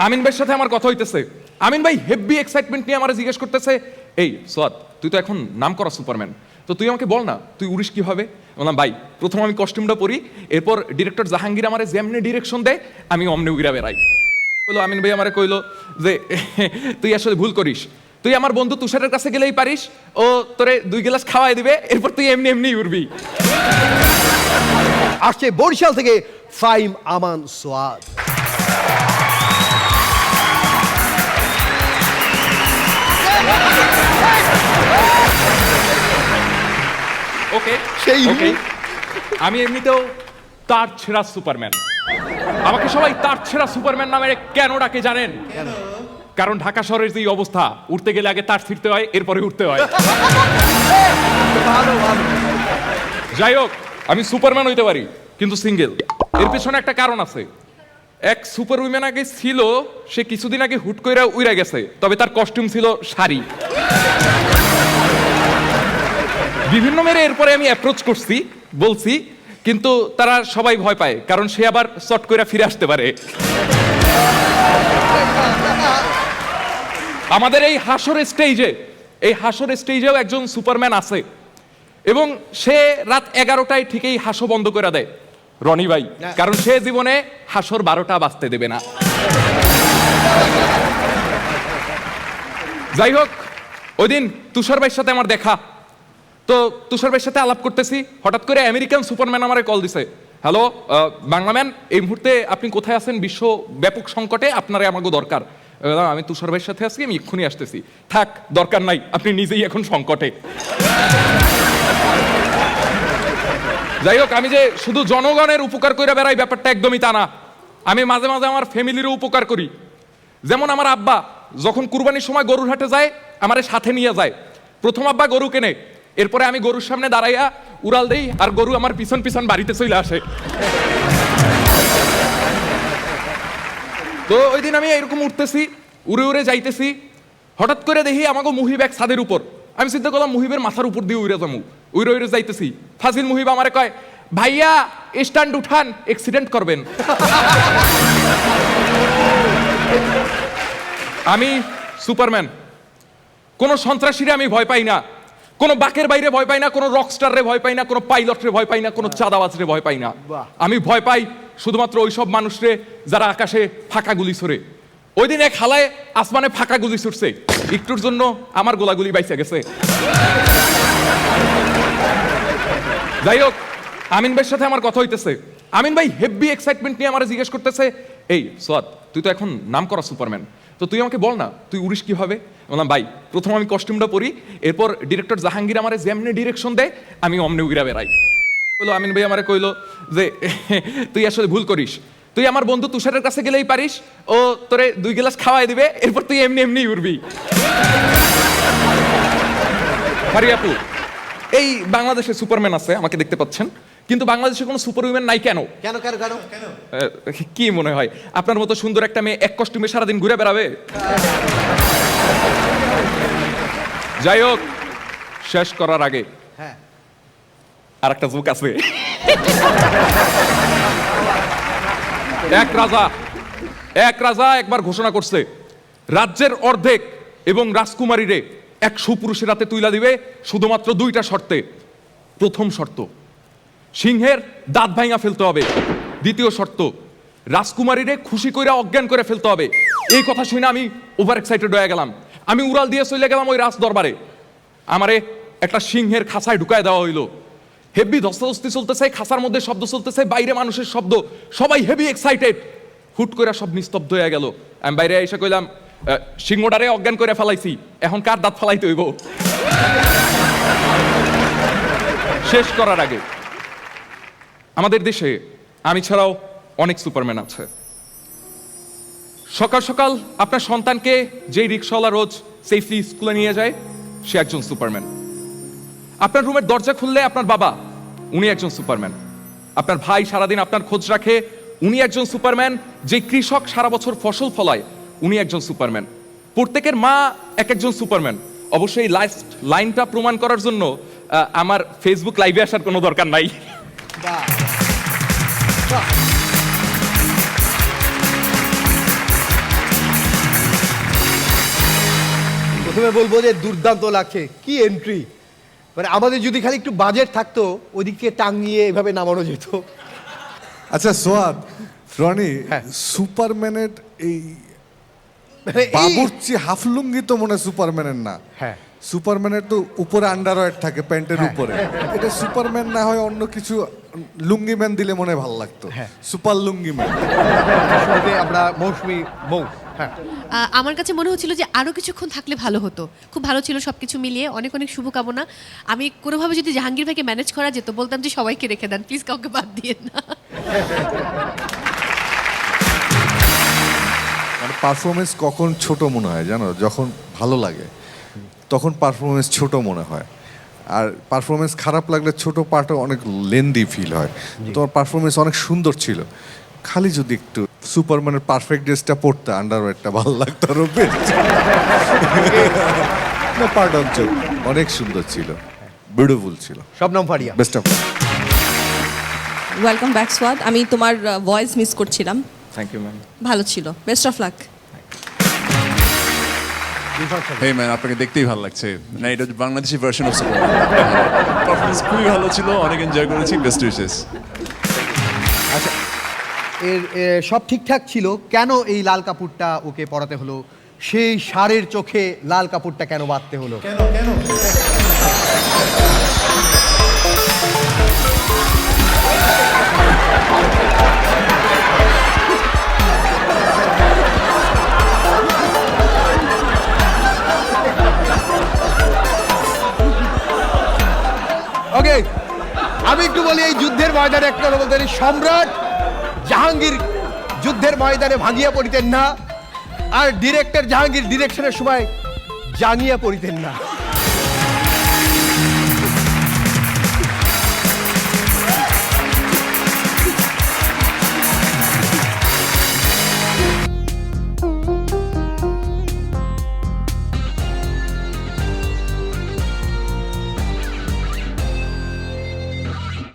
আমিন ভাইয়ের সাথে আমার কথা হইতেছে। আমিন ভাই হেভি এক্সাইটমেন্ট নিয়ে আমার জিজ্ঞেস করতেছে, এই সোয়াদ, তুই তো এখন নাম করা সুপারম্যান, তো তুই আমাকে বল না তুই উড়িস কিভাবে? বললাম ভাই, প্রথম আমি কস্টিউমটা পরি, এরপর ডিরেক্টর জাহাঙ্গীর আমারে যেমনি ডিরেকশন দেয় আমি অমনি উড়া বেড়াই। বললো আমিন ভাই আমারে কইলো যে তুই আসলে ভুল করিস, তুই আমার বন্ধু তুষারের কাছে গেলেই পারিস, ও তোরে 2 গ্লাস খাওয়াই দিবে, এরপর তুই এমনি এমনি উড়বি। আসছে বরিশাল থেকে ফাইম আমান সোয়াদ। ওকে সেই ওকে, আমি এমনিতেও তার ছেঁড়া সুপারম্যান। আমাকে সবাই তার ছেঁড়া সুপারম্যান নামে কেন ডাকে জানেন? কারণ ঢাকা শহরের যে অবস্থা, উঠতে গেলে আগে তার ছিঁড়তে হয়, এরপরে উঠতে হয়। ভালো ভালো। যাই হোক, আমি সুপারম্যান হইতে পারি কিন্তু সিঙ্গেল। এর পেছনে একটা কারণ আছে। এক সুপার উইম্যান আগে ছিল, সে কিছুদিন আগে হুট কইরা উইরা গেছে, তবে তার কস্টিউম ছিল শাড়ি। বিভিন্ন মেরে এরপরে আমি অ্যাপ্রোচ করছি, বলছি, কিন্তু তারা সবাই ভয় পায়, কারণ সে আবার শর্ট কইরা ফিরে আসতে পারে। আমাদের এই হাসর স্টেজেও একজন সুপারম্যান আছে, এবং সে রাত 11টায় ঠিকই হাসো বন্ধ করে দেয়, রনি ভাই, কারণ সে জীবনে হাসর 12টা বাজতে দেবে না। যাই হোক, ওই দিন তুষার ভাইয়ের সাথে আমার দেখা, তো তুষার ভাইয়ের সাথে আলাপ করতেছি, হঠাৎ করে আমেরিকান সুপারম্যান আমারে কল দিছে। হ্যালো বাংলাম্যান, এই মুহূর্তে আপনি কোথায় আছেন? বিশ্ব ব্যাপক সংকটে, আপনারে আমাকে দরকার। আমি তুষার ভাইয়ের সাথে আছি, আমি এক্ষুনি আসতেছি। থাক, দরকার নাই, আপনি নিজেই এখন সংকটে। যাই হোক, আমি যে শুধু জনগণের উপকার করে বেড়াই ব্যাপারটা একদমই তা না। আমি মাঝে মাঝে আমার ফ্যামিলিরও উপকার করি। যেমন আমার আব্বা যখন কুরবানির সময় গরুর হাটে যায়, আমারে সাথে নিয়ে যায়। প্রথম আব্বা গরু কেনে, এরপরে আমি গরুর সামনে দাঁড়াইয়া উড়াল দেই, আর গরু আমার পিছন পিছন বাড়িতে চলে আসে। তো ওই দিন আমি এরকম উঠতেছি, উড়ে উড়ে যাইতেছি, হঠাৎ করে দেখি আমাকে মুহিব এক ছাদের উপর। আমি চিন্তা করলাম মুহিবের মাথার উপর দিয়ে উড়ে যাবো, উড়ে উড়ে যাইতেছি। ফাজিল মুহিব আমারে কয়, ভাইয়া স্ট্যান্ড উঠান, অ্যাক্সিডেন্ট করবেন। আমি সুপারম্যান, কোন সন্ত্রাসীরে আমি ভয় পাই না, কোন বাকের বাইরে ভয় পাই না, কোন রকস্টারে ভয় পাই না, কোন পাইলটরে ভয় পাই না, কোন চাঁদাবাজরে ভয় পাই না। আমি ভয় পাই শুধুমাত্র ওইসব মানুষরে যারা আকাশে ফাঁকা গুলি ছড়ে। ওই দিন এক হালায় আসমানে ফাঁকা গুলি ছুটছে, একটুর জন্য আমার গোলাগুলি বাইসে গেছে। যাই হোক, আমিন ভাইয়ের সাথে আমার কথা হইতেছে। আমিন ভাই হেভি এক্সাইটমেন্ট নিয়ে আমার জিজ্ঞেস করতেছে, এই সোয়াদ, তুই তো এখন নাম করা সুপারম্যান, তো তুই আমাকে বল না তুই উড়িস কিভাবে? বললাম ভাই, প্রথম আমি কস্টিউমটা পরি, এরপর ডিরেক্টর জাহাঙ্গীর আমারে যেমনি ডিরেকশন দেয় আমি অমনি উড়া বেড়াই। বললো আমিন ভাই আমারে কইলো যে তুই আসলে ভুল করিস, তুই আমার বন্ধু তুষারের কাছে গেলেই পারিস, ও তোরে 2 গ্লাস খাওয়াই দিবে, এরপর তুই এমনি এমনি উড়বি। আপু, এই বাংলাদেশে সুপারম্যান আছে, আমাকে দেখতে পাচ্ছেন, কিন্তু বাংলাদেশে কোনো সুপার উইমেন নাই কেন? কেন কেন কেন কেন? কি মনে হয় আপনার মতো সুন্দর একটা মেয়ে এক কস্টিউমে সারাদিন ঘুরে বেড়াবে? যাই হোক, শেষ করার আগে হ্যাঁ, আর একটা জোক আছে। এক রাজা একবার ঘোষণা করছে, রাজ্যের অর্ধেক এবং রাজকুমারীরে এক সুপুরুষের হাতে তুইলা দিবে শুধুমাত্র 2টা শর্তে। প্রথম শর্ত, সিংহের দাঁত ভাঙা ফেলতে হবে। দ্বিতীয় শর্ত, রাজকুমারীরে খুশি কইরা অজ্ঞান করে ফেলতে হবে। এই কথা শুনে আমি ওভার এক্সাইটেড হয়ে গেলাম। আমি উড়াল দিয়ে চলে গেলাম ওই রাজ দরবারে। আমারে একটা সিংহের খাঁচায় ঢুকায় দেওয়া হইলো। হেভি ধস্তাধস্তি চলতেছে, খাঁচার মধ্যে শব্দ চলতেছে, বাইরে মানুষের শব্দ, সবাই হেভি এক্সাইটেড। হুট করে সব নিস্তব্ধ হয়ে গেল। আমি বাইরে এসে কইলাম, সিংহটারে অজ্ঞান করে ফেলাইছি, এখন কার দাঁত ফেলাইতে হইব? শেষ করার আগে, আমাদের দেশে আমি ছাড়াও অনেক সুপারম্যান আছে। সকাল সকাল আপনার সন্তানকে যেই রিক্সাওয়ালা রোজ সেফলি স্কুলে নিয়ে যায়, সে একজন সুপারম্যান। আপনার রুমের দরজা খুললে আপনার বাবা, উনি একজন সুপারম্যান। আপনার ভাই সারাদিন আপনার খোঁজ রাখে, উনি একজন সুপারম্যান। যে কৃষক সারা বছর ফসল ফলায়, উনি একজন সুপারম্যান। প্রত্যেকের মা এক একজন সুপারম্যান। অবশ্যই লাস্ট লাইনটা প্রমাণ করার জন্য আমার ফেসবুক লাইভে আসার কোনো দরকার নাই। প্রথমে বলবো যে দুর্দান্ত লাগছে, কি এন্ট্রি। মানে আমাদের যদি খালি একটু বাজেট থাকতো ওইদিক থেকে টাঙিয়ে এভাবে নামানো যেত। আচ্ছা সোয়াদ, রনি, হ্যাঁ। সুপারম্যানের এই মানে এই- বাবুর্চি হাফ লুঙ্গি তো মনে হয় সুপারম্যানের না। হ্যাঁ। সুপারম্যানের তো উপরে আন্ডারওয়্যার থাকে প্যান্টের উপরে, এটা সুপারম্যান না হয় অন্য কিছু লুঙ্গি ম্যান দিলে মনে হয় ভালো লাগতো। হ্যাঁ। সুপার লুঙ্গি ম্যান। শুরুতে আমরা মৌসুমী মৌ। হ্যাঁ, আমার কাছে মনে হচ্ছিল যে আরো কিছুক্ষণ থাকলে ভালো হতো। খুব ভালো ছিল সবকিছু মিলিয়ে, অনেক অনেক শুভকামনা। আমি কোনোভাবে যদি জাহাঙ্গীর ভাইকে ম্যানেজ করা যেত বলতাম যে সবাইকে রেখে দেন, প্লিজ কাউকে বাদ দিয়ে না। মানে পারফরমেন্স কখন ছোট মনে হয় জানো, যখন ভালো লাগে তখন পারফরমেন্স ছোট মনে হয়, আর পারফরমেন্স খারাপ লাগলে ছোট পার্টও অনেক লেন্দি ফিল হয়। তোমার পারফরমেন্স অনেক সুন্দর ছিল, খালি যদি একটু সুপারম্যানের পারফেক্ট ড্রেসটা পরতে, আন্ডারওয়্যারটা ভালো লাগতো আরো বেশি। না পার্টন চোখ অনেক সুন্দর ছিল, বিউটিফুল ছিল। Shabnam Faria. Best of. Welcome back Swad. আমি তোমার ভয়েস মিস করছিলাম, থ্যাংক ইউ ম্যাম। ভালো ছিল, best of luck. Hey man, আপনাকে দেখতেই ভালো লাগছে। না, এটা Bangladeshi version of Superman. Performance খুবই ভালো ছিল, অনেক এনজয় করেছি। Best wishes. আচ্ছা, এর সব ঠিকঠাক ছিল, কেন এই লাল কাপড়টা ওকে পরাতে হলো? সেই ষাঁড়ের চোখে লাল কাপড়টা কেন বাঁধতে হলো? ওকে, আমি একটু বলি, এই যুদ্ধের ময়দানে একটা কথা বলতে পারি, সম্রাট জাহাঙ্গীর যুদ্ধের ময়দানে ভাঙিয়া পড়িতেন না, আর ডিরেক্টর জাহাঙ্গীর ডিরেকশনের সময় জাঙ্গিয়া পড়িতেন না।